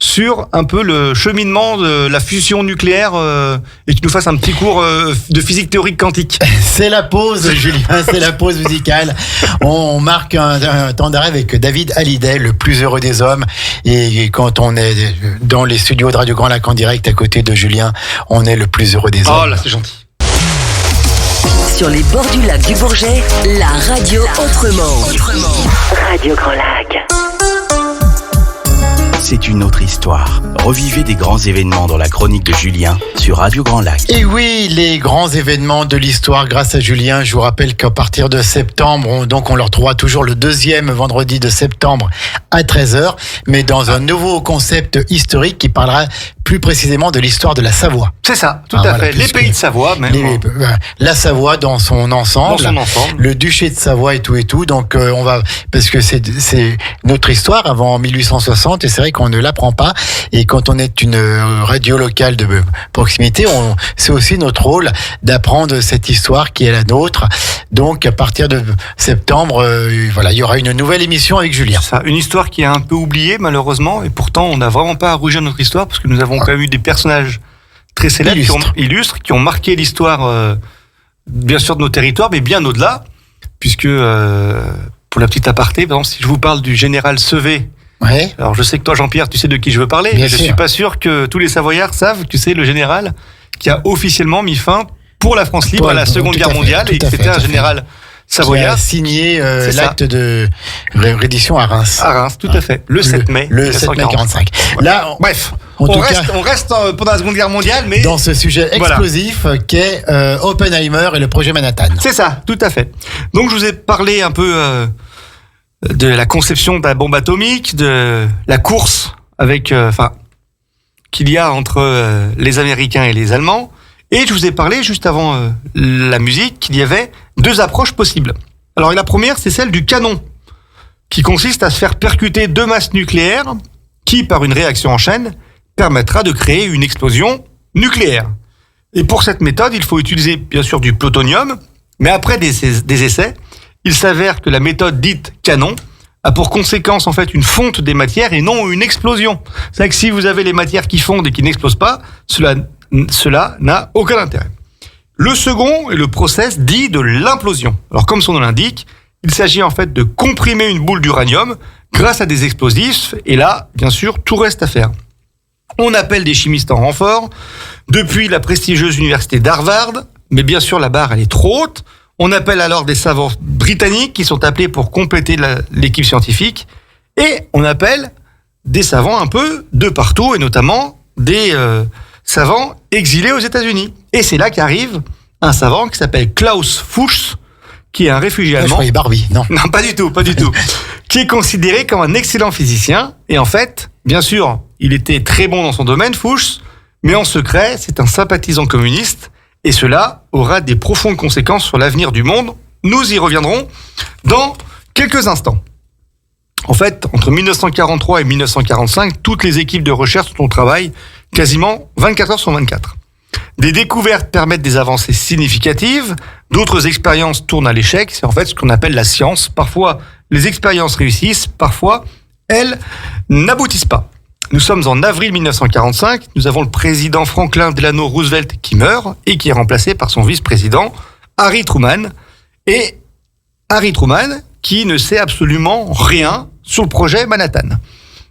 S4: sur un peu le cheminement de la fusion nucléaire et que tu nous fasses un petit cours de physique théorique quantique.
S3: C'est la pause, Julien, c'est la pause musicale. On marque un temps d'arrêt avec David Hallyday, le plus heureux des hommes. Et quand on est dans les studios de Radio Grand Lac en direct à côté de Julien, on est le plus heureux des hommes.
S4: Oh là, c'est gentil.
S1: Sur les bords du lac du Bourget, la radio autrement. Radio Grand Lac.
S2: C'est une autre histoire. Revivez des grands événements dans la chronique de Julien sur Radio Grand Lac.
S3: Et oui, les grands événements de l'histoire grâce à Julien. Je vous rappelle qu'à partir de septembre, on le retrouvera toujours le deuxième vendredi de septembre à 13h, mais dans un nouveau concept historique qui parlera plus précisément de l'histoire de la Savoie.
S4: C'est ça, tout à fait. Les pays de Savoie, même.
S3: La Savoie dans son ensemble. Le duché de Savoie et tout. Donc, parce que c'est notre histoire avant 1860 et c'est vrai qu'on ne l'apprend pas. Et quand on est une radio locale de proximité, c'est aussi notre rôle d'apprendre cette histoire qui est la nôtre. Donc, à partir de septembre, il y aura une nouvelle émission avec Julien.
S4: Ça, une histoire qui est un peu oubliée, malheureusement. Et pourtant, on n'a vraiment pas à rougir notre histoire parce que nous avons quand même eu des personnages très célèbres, illustres, qui ont marqué l'histoire, bien sûr, de nos territoires, mais bien au-delà. Puisque, pour la petite aparté, par exemple, si je vous parle du général Sevé,
S3: ouais.
S4: Alors je sais que toi, Jean-Pierre, tu sais de qui je veux parler, mais je suis pas sûr que tous les Savoyards savent, tu sais, le général qui a officiellement mis fin pour la France libre à la Seconde Guerre mondiale, et que c'était un général savoyard.
S3: Qui a signé l'acte de reddition à Reims.
S4: À Reims, tout à fait. Le 7 mai.
S3: Le 7 mai 45.
S4: Là, bref, on reste pendant la Seconde Guerre mondiale, mais
S3: dans ce sujet explosif qu'est Oppenheimer et le projet Manhattan.
S4: C'est ça, tout à fait. Donc je vous ai parlé un peu de la conception de la bombe atomique, de la course qu'il y a entre les Américains et les Allemands. Et je vous ai parlé, juste avant la musique, qu'il y avait deux approches possibles. Alors la première, c'est celle du canon, qui consiste à se faire percuter deux masses nucléaires qui, par une réaction en chaîne, permettra de créer une explosion nucléaire. Et pour cette méthode, il faut utiliser bien sûr du plutonium, mais après des essais, il s'avère que la méthode dite canon a pour conséquence en fait une fonte des matières et non une explosion. C'est-à-dire que si vous avez les matières qui fondent et qui n'explosent pas, cela n'a aucun intérêt. Le second est le process dit de l'implosion. Alors comme son nom l'indique, il s'agit en fait de comprimer une boule d'uranium grâce à des explosifs, et là, bien sûr, tout reste à faire. On appelle des chimistes en renfort, depuis la prestigieuse université d'Harvard, mais bien sûr la barre elle est trop haute. On appelle alors des savants britanniques qui sont appelés pour compléter l'équipe scientifique, et on appelle des savants un peu de partout, et notamment des savants exilés aux États-Unis. Et c'est là qu'arrive un savant qui s'appelle Klaus Fuchs, qui est un réfugié allemand.
S3: Je croyais Barbie, non.
S4: Non, pas du tout. Qui est considéré comme un excellent physicien. Et en fait, bien sûr, il était très bon dans son domaine, Fuchs, mais en secret, c'est un sympathisant communiste. Et cela aura des profondes conséquences sur l'avenir du monde. Nous y reviendrons dans quelques instants. En fait, entre 1943 et 1945, toutes les équipes de recherche sont au travail quasiment 24 heures sur 24. Des découvertes permettent des avancées significatives, d'autres expériences tournent à l'échec, c'est en fait ce qu'on appelle la science. Parfois, les expériences réussissent, parfois, elles n'aboutissent pas. Nous sommes en avril 1945, nous avons le président Franklin Delano Roosevelt qui meurt et qui est remplacé par son vice-président Harry Truman. Et Harry Truman qui ne sait absolument rien sur le projet Manhattan.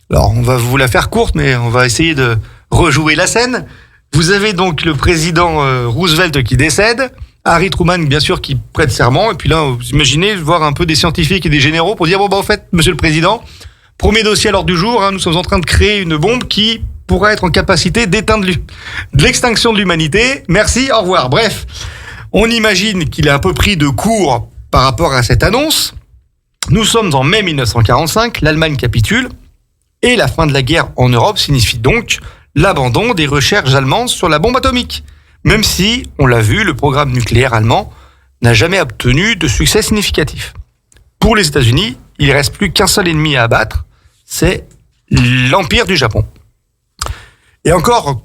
S4: Alors, on va vous la faire courte, mais on va essayer de rejouer la scène. Vous avez donc le président Roosevelt qui décède, Harry Truman, bien sûr, qui prête serment, et puis là, vous imaginez voir un peu des scientifiques et des généraux pour dire, en fait, monsieur le président, premier dossier à l'ordre du jour, nous sommes en train de créer une bombe qui pourra être en capacité d'éteindre l'extinction de l'humanité. Merci, au revoir. Bref, on imagine qu'il est un peu pris de court par rapport à cette annonce. Nous sommes en mai 1945, l'Allemagne capitule, et la fin de la guerre en Europe signifie donc l'abandon des recherches allemandes sur la bombe atomique. Même si, on l'a vu, le programme nucléaire allemand n'a jamais obtenu de succès significatif. Pour les États-Unis, il ne reste plus qu'un seul ennemi à abattre, c'est l'Empire du Japon. Et encore,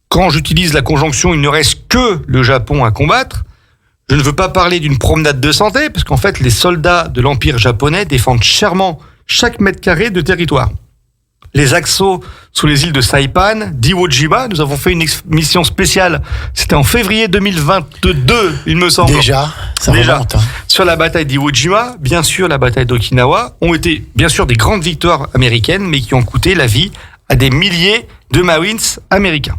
S4: quand j'utilise la conjonction « il ne reste que le Japon à combattre », je ne veux pas parler d'une promenade de santé, parce qu'en fait, les soldats de l'Empire japonais défendent chèrement chaque mètre carré de territoire. Les assauts sous les îles de Saipan, d'Iwo Jima, nous avons fait une mission spéciale, c'était en février 2022, il me semble.
S3: Déjà, ça remonte.
S4: Sur la bataille d'Iwo Jima, bien sûr la bataille d'Okinawa, ont été bien sûr des grandes victoires américaines, mais qui ont coûté la vie à des milliers de Marines américains.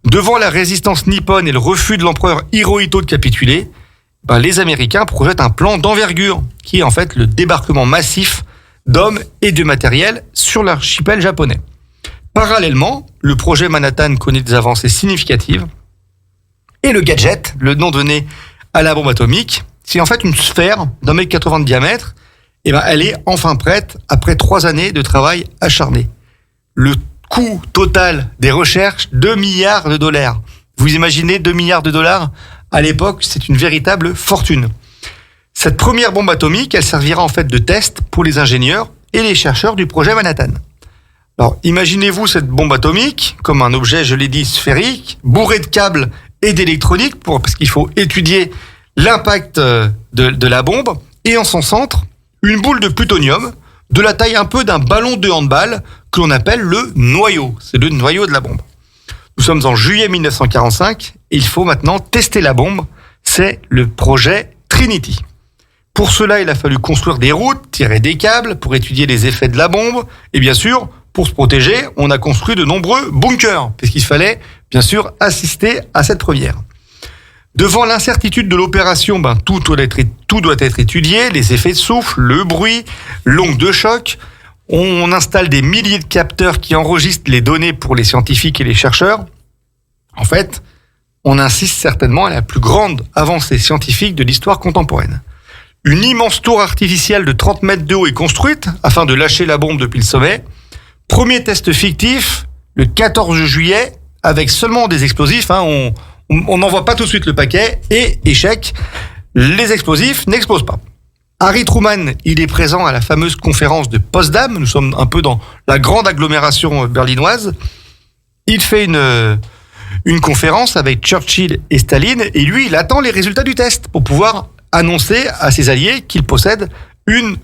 S4: Devant la résistance nippone et le refus de l'empereur Hirohito de capituler, les Américains projettent un plan d'envergure qui est en fait le débarquement massif d'hommes et de matériel sur l'archipel japonais. Parallèlement, le projet Manhattan connaît des avancées significatives et le gadget, le nom donné à la bombe atomique, c'est en fait une sphère d'1,80 m de diamètre. Elle est enfin prête après 3 années de travail acharné. Le coût total des recherches, 2 milliards de dollars. Vous imaginez 2 milliards de dollars? À l'époque, c'est une véritable fortune. Cette première bombe atomique, elle servira en fait de test pour les ingénieurs et les chercheurs du projet Manhattan. Alors, imaginez-vous cette bombe atomique comme un objet, je l'ai dit, sphérique, bourré de câbles et d'électronique, parce qu'il faut étudier l'impact de la bombe, et en son centre, une boule de plutonium de la taille un peu d'un ballon de handball que l'on appelle le noyau. C'est le noyau de la bombe. Nous sommes en juillet 1945 et il faut maintenant tester la bombe. C'est le projet Trinity. Pour cela, il a fallu construire des routes, tirer des câbles pour étudier les effets de la bombe. Et bien sûr, pour se protéger, on a construit de nombreux bunkers, puisqu'il fallait bien sûr assister à cette première. Devant l'incertitude de l'opération, tout doit être étudié, les effets de souffle, le bruit, l'onde de choc. On installe des milliers de capteurs qui enregistrent les données pour les scientifiques et les chercheurs. En fait, on insiste certainement à la plus grande avancée scientifique de l'histoire contemporaine. Une immense tour artificielle de 30 mètres de haut est construite afin de lâcher la bombe depuis le sommet. Premier test fictif, le 14 juillet, avec seulement des explosifs. On n'envoie pas tout de suite le paquet et échec, les explosifs n'explosent pas. Harry Truman, il est présent à la fameuse conférence de Potsdam. Nous sommes un peu dans la grande agglomération berlinoise. Il fait une conférence avec Churchill et Staline et lui, il attend les résultats du test pour pouvoir annoncer à ses alliés qu'il possède une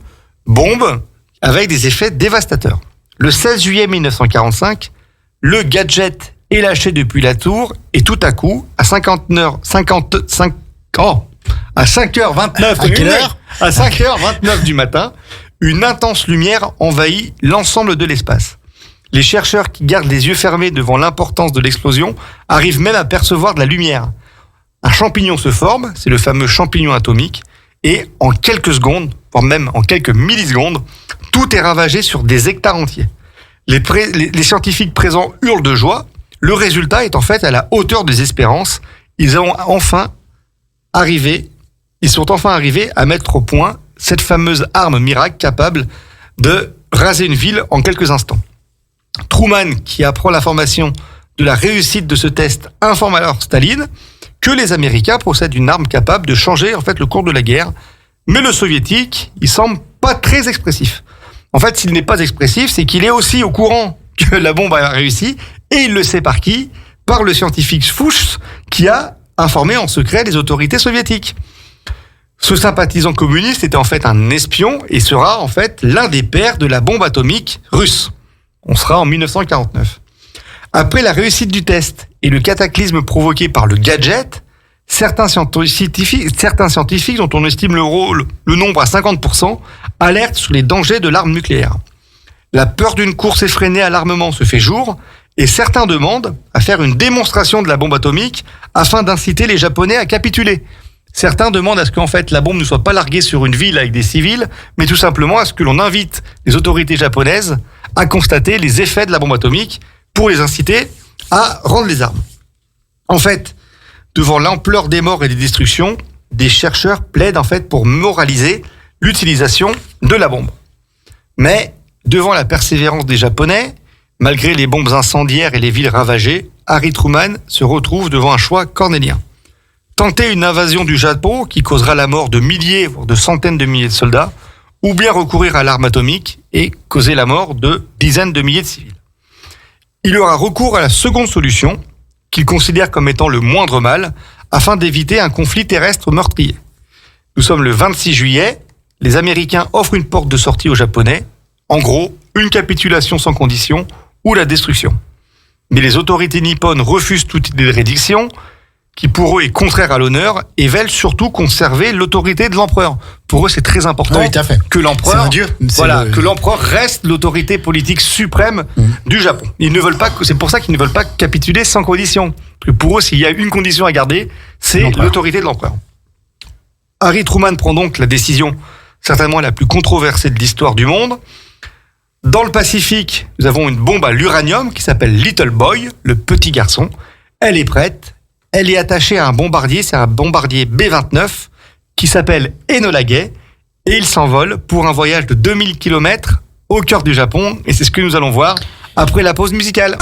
S4: bombe avec des effets dévastateurs. Le 16 juillet 1945, le gadget est lâché depuis la tour et tout à coup, à 5h29 à 5h29 du matin, une intense lumière envahit l'ensemble de l'espace. Les chercheurs qui gardent les yeux fermés devant l'importance de l'explosion arrivent même à percevoir de la lumière. Un champignon se forme, c'est le fameux champignon atomique, et en quelques secondes, voire même en quelques millisecondes, tout est ravagé sur des hectares entiers. Les scientifiques présents hurlent de joie. Le résultat est en fait à la hauteur des espérances. Ils sont enfin arrivés à mettre au point cette fameuse arme miracle capable de raser une ville en quelques instants. Truman, qui apprend l'information de la réussite de ce test, informe alors Staline que les Américains possèdent une arme capable de changer en fait le cours de la guerre. Mais le soviétique, il semble pas très expressif. En fait, s'il n'est pas expressif, c'est qu'il est aussi au courant que la bombe a réussi, et il le sait par qui? Par le scientifique Fuchs, qui a informé en secret les autorités soviétiques. Ce sympathisant communiste était en fait un espion et sera en fait l'un des pères de la bombe atomique russe. On sera en 1949. Après la réussite du test et le cataclysme provoqué par le gadget, certains scientifiques dont on estime le nombre à 50%, alertent sur les dangers de l'arme nucléaire. La peur d'une course effrénée à l'armement se fait jour et certains demandent à faire une démonstration de la bombe atomique afin d'inciter les Japonais à capituler. Certains demandent à ce qu'en fait la bombe ne soit pas larguée sur une ville avec des civils, mais tout simplement à ce que l'on invite les autorités japonaises à constater les effets de la bombe atomique pour les inciter à rendre les armes. En fait, devant l'ampleur des morts et des destructions, des chercheurs plaident en fait pour moraliser l'utilisation de la bombe. Mais devant la persévérance des Japonais, malgré les bombes incendiaires et les villes ravagées, Harry Truman se retrouve devant un choix cornélien. Tenter une invasion du Japon qui causera la mort de milliers, voire de centaines de milliers de soldats, ou bien recourir à l'arme atomique et causer la mort de dizaines de milliers de civils. Il aura recours à la seconde solution, qu'il considère comme étant le moindre mal, afin d'éviter un conflit terrestre meurtrier. Nous sommes le 26 juillet, les Américains offrent une porte de sortie aux Japonais, en gros, une capitulation sans condition ou la destruction. Mais les autorités nippones refusent toute idée de réduction, qui pour eux est contraire à l'honneur, et veulent surtout conserver l'autorité de l'empereur. Pour eux, c'est très important que l'empereur, que l'empereur reste l'autorité politique suprême du Japon. Ils ne veulent pas, c'est pour ça qu'ils ne veulent pas capituler sans condition. Parce que pour eux, s'il y a une condition à garder, c'est l'autorité de l'empereur. Harry Truman prend donc la décision certainement la plus controversée de l'histoire du monde. Dans le Pacifique, nous avons une bombe à l'uranium qui s'appelle Little Boy, le petit garçon. Elle est prête. Elle est attachée à un bombardier, c'est un bombardier B-29 qui s'appelle Enola Gay et il s'envole pour un voyage de 2000 km au cœur du Japon et c'est ce que nous allons voir après la pause musicale.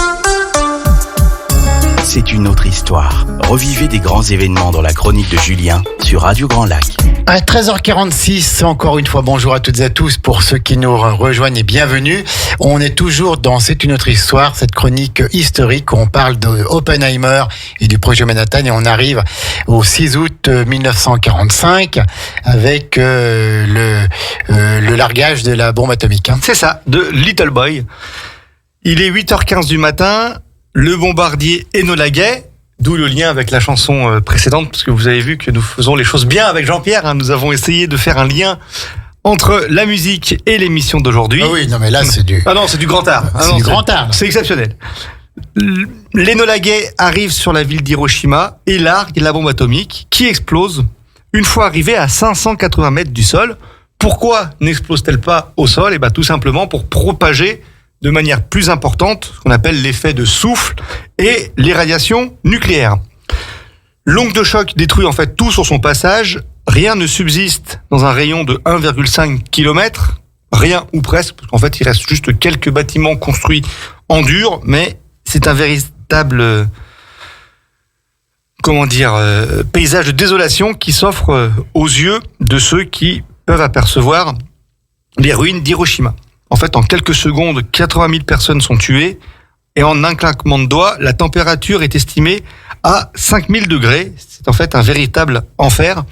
S2: C'est une autre histoire. Revivez des grands événements dans la chronique de Julien sur Radio Grand Lac.
S3: À 13h46, encore une fois, bonjour à toutes et à tous. Pour ceux qui nous rejoignent et bienvenue. On est toujours dans C'est une autre histoire, cette chronique historique où on parle d'Oppenheimer et du projet Manhattan et on arrive au 6 août 1945 avec le largage de la bombe atomique.
S4: C'est ça, de Little Boy. Il est 8h15 du matin, le bombardier Enola Gay, d'où le lien avec la chanson précédente, parce que vous avez vu que nous faisons les choses bien avec Jean-Pierre. Hein. Nous avons essayé de faire un lien entre la musique et l'émission d'aujourd'hui.
S3: Ah oui, non mais là c'est du...
S4: Ah non, c'est du grand art.
S3: C'est du grand art.
S4: C'est exceptionnel. L'Enola Gay arrive sur la ville d'Hiroshima et largue la bombe atomique qui explose une fois arrivée à 580 mètres du sol. Pourquoi n'explose-t-elle pas au sol ? Eh bien, tout simplement pour propager de manière plus importante ce qu'on appelle l'effet de souffle et les radiations nucléaires. L'onde de choc détruit en fait tout sur son passage. Rien ne subsiste dans un rayon de 1,5 km. Rien ou presque, parce qu'en fait, il reste juste quelques bâtiments construits en dur, mais c'est un véritable, paysage de désolation qui s'offre aux yeux de ceux qui peuvent apercevoir les ruines d'Hiroshima. En fait, en quelques secondes, 80 000 personnes sont tuées et en un claquement de doigts, la température est estimée à 5000 degrés. C'est en fait un véritable enfer.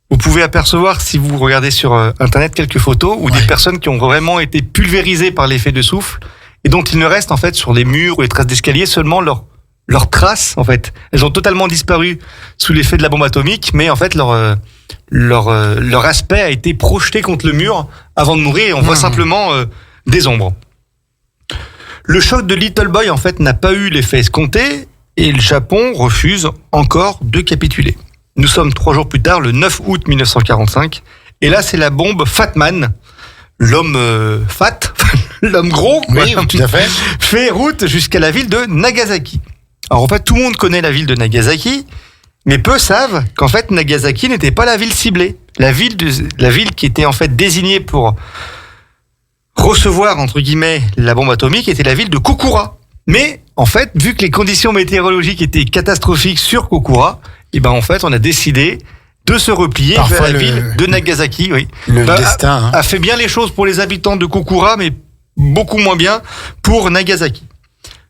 S4: Vous pouvez apercevoir, si vous regardez sur Internet, quelques photos où des personnes qui ont vraiment été pulvérisées par l'effet de souffle et dont il ne reste en fait sur les murs ou les traces d'escalier seulement leurs traces. En fait, elles ont totalement disparu sous l'effet de la bombe atomique, mais en fait leur aspect a été projeté contre le mur avant de mourir et on voit simplement des ombres. Le choc de Little Boy en fait n'a pas eu l'effet escompté et le Japon refuse encore de capituler. Nous sommes 3 jours plus tard, le 9 août 1945, et là c'est la bombe Fat Man, l'homme fat, l'homme gros,
S3: oui, tout à
S4: fait route jusqu'à la ville de Nagasaki. Alors en fait tout le monde connaît la ville de Nagasaki, mais peu savent qu'en fait Nagasaki n'était pas la ville ciblée. La ville qui était en fait désignée pour recevoir entre guillemets la bombe atomique était la ville de Kokura. Mais en fait, vu que les conditions météorologiques étaient catastrophiques sur Kokura, et ben en fait on a décidé de se replier vers la ville de Nagasaki. Oui.
S3: Le destin
S4: a fait bien les choses pour les habitants de Kokura, mais beaucoup moins bien pour Nagasaki.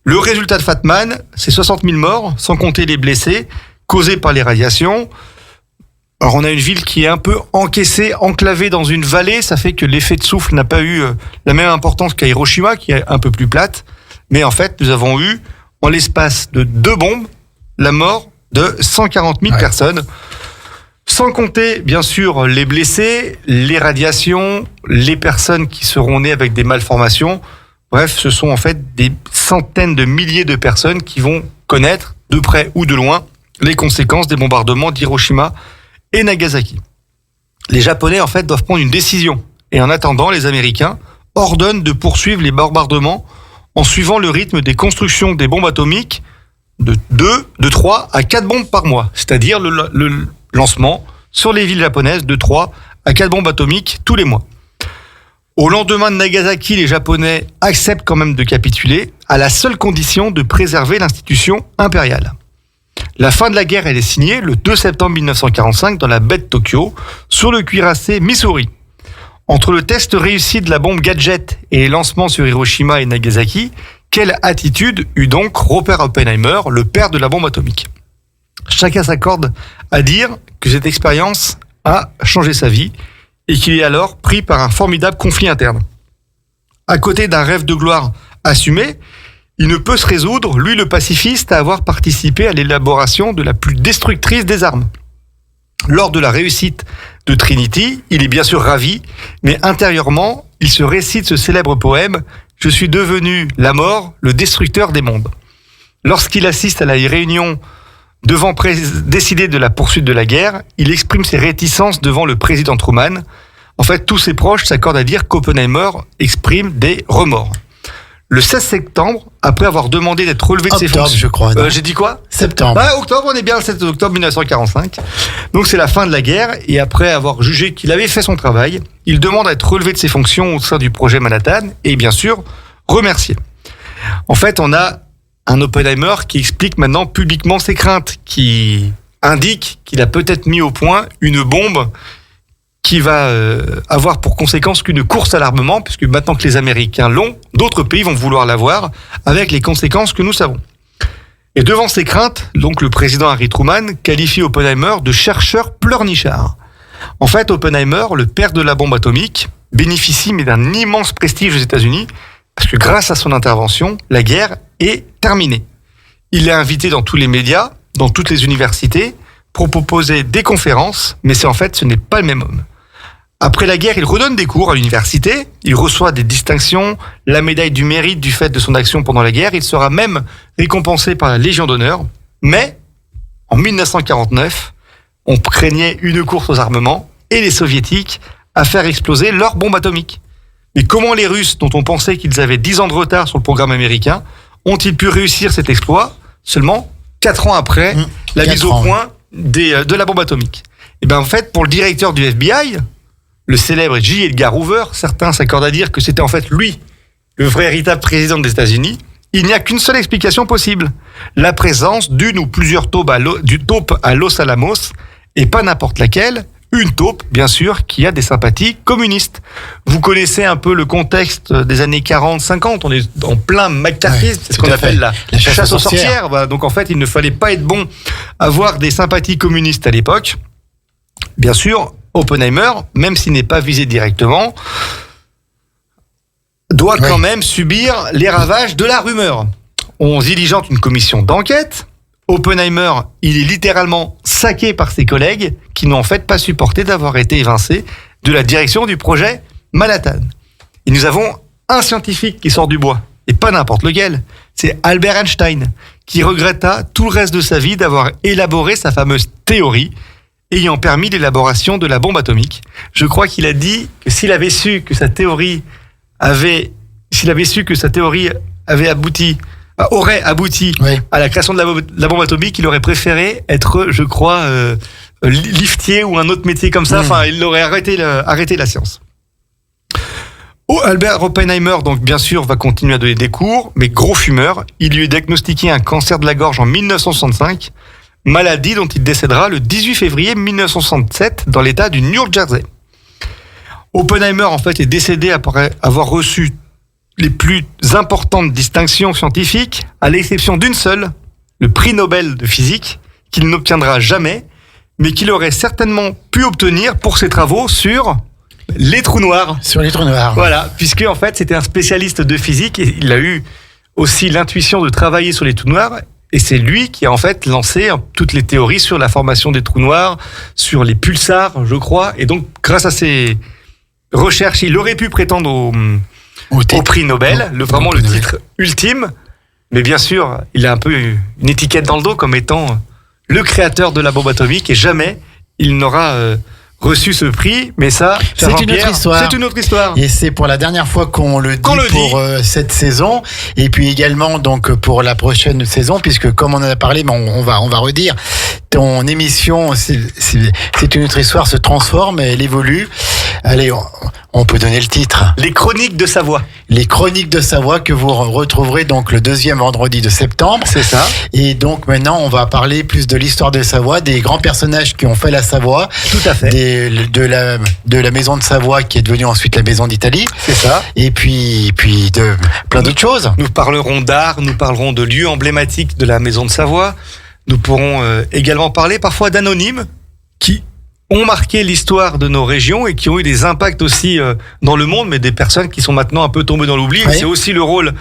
S4: Le résultat de Fat Man, c'est 60 000 morts, sans compter les blessés causés par les radiations. Alors on a une ville qui est un peu encaissée, enclavée dans une vallée, ça fait que l'effet de souffle n'a pas eu la même importance qu'à Hiroshima, qui est un peu plus plate. Mais en fait, nous avons eu, en l'espace de 2 bombes, la mort de 140 000 personnes. Sans compter, bien sûr, les blessés, les radiations, les personnes qui seront nées avec des malformations. Bref, ce sont en fait des centaines de milliers de personnes qui vont connaître, de près ou de loin, les conséquences des bombardements d'Hiroshima et Nagasaki. Les Japonais, en fait, doivent prendre une décision. Et en attendant, les Américains ordonnent de poursuivre les bombardements en suivant le rythme des constructions des bombes atomiques de 3 à 4 bombes par mois. C'est-à-dire le lancement sur les villes japonaises de 3 à 4 bombes atomiques tous les mois. Au lendemain de Nagasaki, les Japonais acceptent quand même de capituler à la seule condition de préserver l'institution impériale. La fin de la guerre, elle est signée le 2 septembre 1945 dans la baie de Tokyo, sur le cuirassé Missouri. Entre le test réussi de la bombe Gadget et les lancements sur Hiroshima et Nagasaki, quelle attitude eut donc Robert Oppenheimer, le père de la bombe atomique ? Chacun s'accorde à dire que cette expérience a changé sa vie et qu'il est alors pris par un formidable conflit interne. À côté d'un rêve de gloire assumé, il ne peut se résoudre, lui le pacifiste, à avoir participé à l'élaboration de la plus destructrice des armes. Lors de la réussite de Trinity, il est bien sûr ravi, mais intérieurement, il se récite ce célèbre poème « Je suis devenu la mort, le destructeur des mondes ». Lorsqu'il assiste à la réunion devant décider de la poursuite de la guerre, il exprime ses réticences devant le président Truman. En fait, tous ses proches s'accordent à dire qu'Oppenheimer exprime des remords. Le 16 septembre, après avoir demandé d'être relevé de ses fonctions...
S3: je crois.
S4: J'ai dit quoi ?
S3: Septembre.
S4: Octobre, on est bien le 7 octobre 1945. Donc c'est la fin de la guerre, et après avoir jugé qu'il avait fait son travail, il demande à être relevé de ses fonctions au sein du projet Manhattan, et bien sûr, remercié. En fait, on a un Oppenheimer qui explique maintenant publiquement ses craintes, qui indique qu'il a peut-être mis au point une bombe qui va avoir pour conséquence qu'une course à l'armement, puisque maintenant que les Américains l'ont, d'autres pays vont vouloir l'avoir, avec les conséquences que nous savons. Et devant ces craintes, donc le président Harry Truman qualifie Oppenheimer de chercheur pleurnichard. En fait, Oppenheimer, le père de la bombe atomique, bénéficie mais d'un immense prestige aux États-Unis, parce que grâce à son intervention, la guerre est terminée. Il est invité dans tous les médias, dans toutes les universités, pour proposer des conférences, mais ce n'est pas le même homme. Après la guerre, il redonne des cours à l'université, il reçoit des distinctions, la médaille du mérite du fait de son action pendant la guerre, il sera même récompensé par la Légion d'honneur, mais en 1949, on craignait une course aux armements et les soviétiques à faire exploser leur bombe atomique. Mais comment les Russes, dont on pensait qu'ils avaient 10 ans de retard sur le programme américain, ont-ils pu réussir cet exploit seulement 4 ans après la mise au point de la bombe atomique? Et bien en fait, pour le directeur du FBI, le célèbre J. Edgar Hoover, certains s'accordent à dire que c'était en fait lui, le vrai véritable président des États-Unis. Il n'y a qu'une seule explication possible. La présence d'une ou plusieurs taupes à Los Alamos, et pas n'importe laquelle, une taupe, bien sûr, qui a des sympathies communistes. Vous connaissez un peu le contexte des années 40-50, on est en plein McCarthyisme, c'est ce qu'on appelle la chasse aux sorcières. Voilà. Donc en fait, il ne fallait pas être bon à avoir des sympathies communistes à l'époque. Bien sûr, Oppenheimer, même s'il n'est pas visé directement, doit quand même subir les ravages de la rumeur. On diligente une commission d'enquête. Oppenheimer, il est littéralement saqué par ses collègues qui n'ont en fait pas supporté d'avoir été évincés de la direction du projet Manhattan. Et nous avons un scientifique qui sort du bois, et pas n'importe lequel. C'est Albert Einstein, qui regretta tout le reste de sa vie d'avoir élaboré sa fameuse théorie ayant permis l'élaboration de la bombe atomique. Je crois qu'il a dit que s'il avait su que sa théorie aurait abouti à la création de la bombe atomique, il aurait préféré être, je crois, liftier ou un autre métier comme ça. Enfin, il aurait arrêté la science. Albert Oppenheimer, donc bien sûr, va continuer à donner des cours, mais gros fumeur. Il lui est diagnostiqué un cancer de la gorge en 1965, maladie dont il décédera le 18 février 1967 dans l'état du New Jersey. Oppenheimer, en fait, est décédé après avoir reçu les plus importantes distinctions scientifiques, à l'exception d'une seule, le prix Nobel de physique, qu'il n'obtiendra jamais, mais qu'il aurait certainement pu obtenir pour ses travaux sur les trous noirs.
S3: Sur les trous noirs.
S4: Voilà, puisque en fait, c'était un spécialiste de physique et il a eu aussi l'intuition de travailler sur les trous noirs. Et c'est lui qui a en fait lancé toutes les théories sur la formation des trous noirs, sur les pulsars, je crois. Et donc, grâce à ses recherches, il aurait pu prétendre au prix Nobel, vraiment le titre ultime. Mais bien sûr, il a un peu une étiquette dans le dos comme étant le créateur de la bombe atomique. Et jamais il n'aura reçu ce prix, mais ça,
S3: c'est une autre histoire.
S4: C'est une autre histoire.
S3: Et c'est pour la dernière fois qu'on le dit pour cette saison, et puis également donc pour la prochaine saison, puisque comme on en a parlé, mais on va redire. Ton émission, c'est une autre histoire, se transforme, elle évolue. Allez, on peut donner le titre.
S4: Les Chroniques de Savoie.
S3: Les Chroniques de Savoie que vous retrouverez donc le 2e vendredi de septembre.
S4: C'est ça.
S3: Et donc maintenant, on va parler plus de l'histoire de Savoie, des grands personnages qui ont fait la Savoie.
S4: Tout à fait.
S3: De la maison de Savoie qui est devenue ensuite la maison d'Italie.
S4: C'est ça.
S3: Et puis de plein d'autres choses.
S4: Nous parlerons d'art, nous parlerons de lieux emblématiques de la maison de Savoie. Nous pourrons également parler parfois d'anonymes qui ont marqué l'histoire de nos régions et qui ont eu des impacts aussi dans le monde, mais des personnes qui sont maintenant un peu tombées dans l'oubli. Oui. C'est aussi le rôle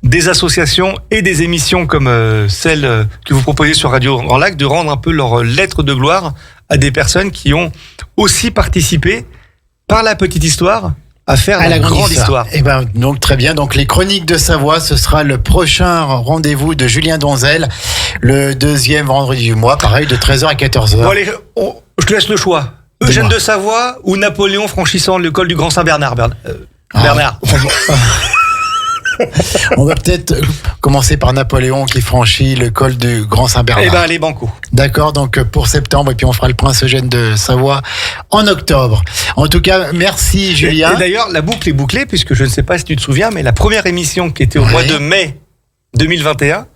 S4: des associations et des émissions comme celle que vous proposez sur Radio Grand Lac, de rendre un peu leur lettre de gloire à des personnes qui ont aussi participé par la petite histoire à faire la grande histoire.
S3: Et ben donc très bien. Donc les Chroniques de Savoie, ce sera le prochain rendez-vous de Julien Donzel, le deuxième vendredi du mois, pareil de 13h à 14h.
S4: Bon allez, je te laisse le choix. Eugène de Savoie ou Napoléon franchissant le col du Grand Saint-Bernard. Bernard.
S3: On va peut-être commencer par Napoléon qui franchit le col du Grand Saint-Bernard.
S4: Eh ben allez, banco.
S3: D'accord, donc pour septembre, et puis on fera le Prince Eugène de Savoie en octobre. En tout cas, merci Julien.
S4: Et d'ailleurs, la boucle est bouclée, puisque je ne sais pas si tu te souviens, mais la première émission qui était au mois de mai 2021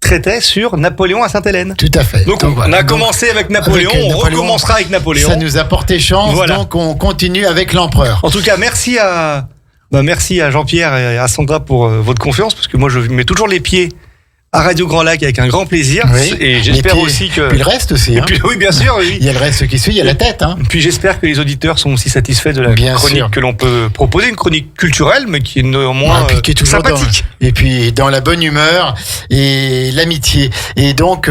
S4: traitait sur Napoléon à Sainte-Hélène.
S3: Tout à fait.
S4: Donc on a commencé avec Napoléon, on recommencera avec Napoléon.
S3: Ça nous a porté chance, donc on continue avec l'empereur.
S4: En tout cas, merci à Jean-Pierre et à Sandra pour votre confiance, parce que moi je mets toujours les pieds à Radio Grand Lac avec un grand plaisir.
S3: Oui.
S4: Et j'espère aussi que...
S3: Puis le reste aussi.
S4: Et puis, oui, bien sûr. Oui.
S3: Il y a le reste qui suit, il y a la tête. Hein.
S4: Puis j'espère que les auditeurs sont aussi satisfaits de la chronique que l'on peut proposer, une chronique culturelle, mais qui est néanmoins
S3: qui est toujours
S4: sympathique.
S3: Et puis dans la bonne humeur et l'amitié. Et donc...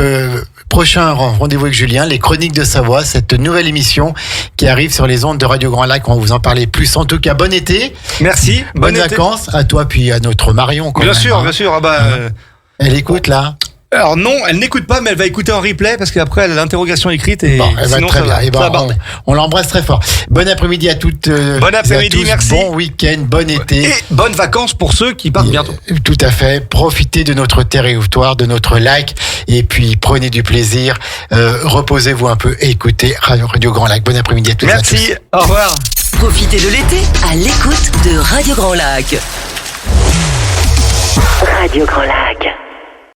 S3: prochain rendez-vous avec Julien, les Chroniques de Savoie, cette nouvelle émission qui arrive sur les ondes de Radio Grand Lac. On va vous en parler plus. En tout cas, bon été.
S4: Merci.
S3: Bonnes vacances à toi puis à notre Marion.
S4: Bien sûr.
S3: Elle écoute là.
S4: Alors non, elle n'écoute pas, mais elle va écouter en replay parce qu'après elle a l'interrogation écrite et
S3: elle
S4: sinon
S3: va très bien. On l'embrasse très fort. Bon après-midi à toutes.
S4: Bon après-midi, merci.
S3: Bon week-end, bon été.
S4: Et bonnes vacances pour ceux qui partent bientôt.
S3: Tout à fait. Profitez de notre territoire, de notre lac, et puis prenez du plaisir. Reposez-vous un peu et écoutez Radio Grand Lac. Bon après-midi à toutes.
S4: Merci.
S3: Et à tous.
S4: Au revoir.
S1: Profitez de l'été à l'écoute de Radio Grand Lac.
S5: Radio Grand Lac.